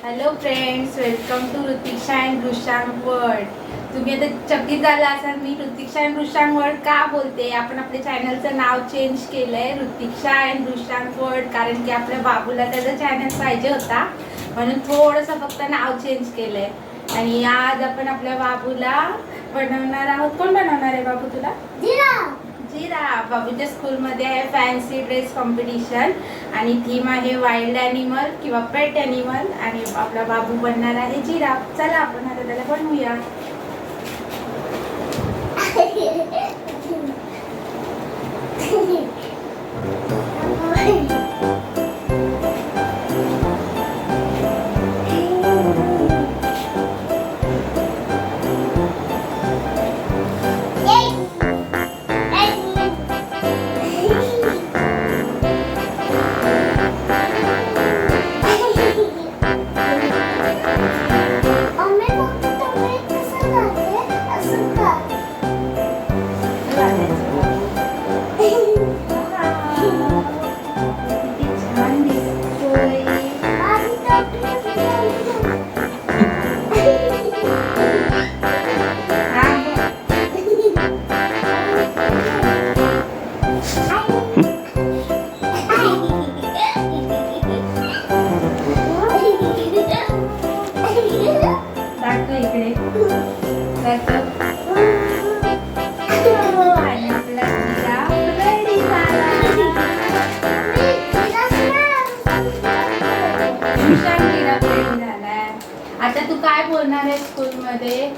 Hello friends, welcome to Rutiksha and Rushang world. तुम्ही आता चकित झाला असाल मी ऋतिक्षा अँड रुशांग वर्ल्ड का बोलते. आपण आपल्या चॅनलचं नाव चेंज केलंय ऋतिक्षा अँड रुशांग वर्ल्ड, कारण की आपल्या बाबूला त्याचा चॅनल पाहिजे होता म्हणून थोडंसं फक्त नाव चेंज केलंय. आणि आज आपण आपल्या बाबूला बनवणार आहोत. कोण बनवणार आहे बाबू तुला? जिरा. बाबूच्या स्कूलमध्ये आहे फॅन्सी ड्रेस कॉम्पिटिशन आणि थीम आहे वाईल्ड ॲनिमल किंवा पेट ॲनिमल आणि आपला बाबू बनणार आहे जिरा. चला आपण आता त्याला बनवूया. आता तू काय बोलणार आहे स्कूलमध्ये?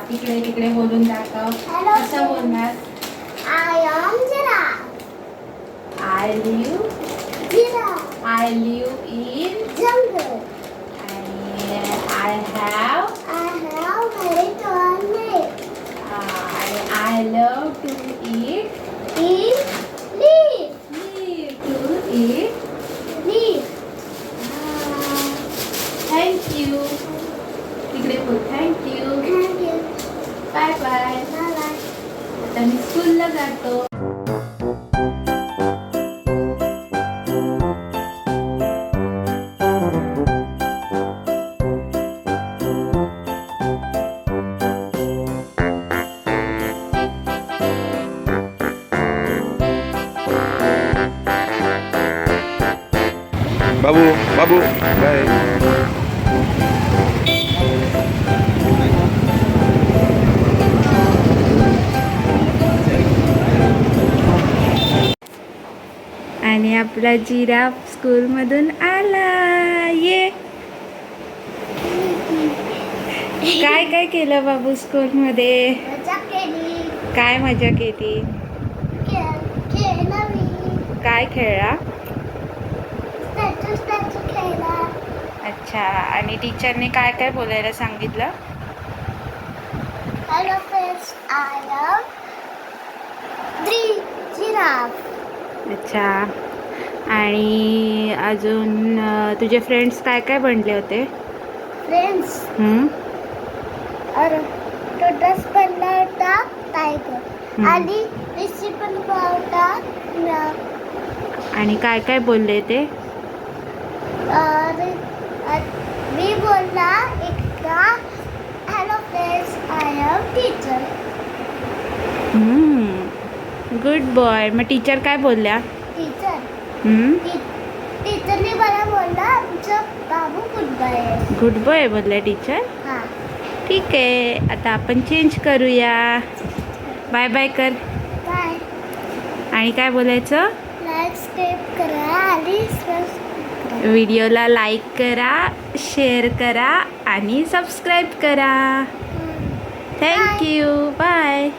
तिकडे तिकडे बोलून दाखव. कसं बोलणार? I live in jungle. I have very tall legs. I love to eat Leaf. to eat. Thank you. तिकडे बोल थँक यू. Bye bye. आता मी स्कूलला जातो. बाबू बाय. आणि आपला जिरा स्कूलमधून आला. ये काय काय केलं बाबू स्कूलमध्ये? काय मजा केली? काय खेळला? अच्छा. आणि टीचरने काय काय बोलायला सांगितलं? Hello friends, I am giraffe. अच्छा. आणि अजून तुझे फ्रेंड्स काय काय बनले होते? Friends, तो ड्रेस बनला होता टायगर आणि ऋषी पण होता. आणि काय काय बोलले ते? मी बोलला एकदा hello friends, I am teacher. Good boy. मग टीचर काय बोलल्या? टीचरने मला बोलला आमचा बाबू गुड बॉय. गुड बॉय बोलल्या टीचर. हां, ठीक आहे. आता आपण चेंज करूया. बाय बाय कर. बाय. आणि काय बोलायचं? सबस्क्राईब करा आणि व्हिडिओला लाईक करा, शेअर करा आणि सबस्क्राईब करा. थँक्यू. बाय.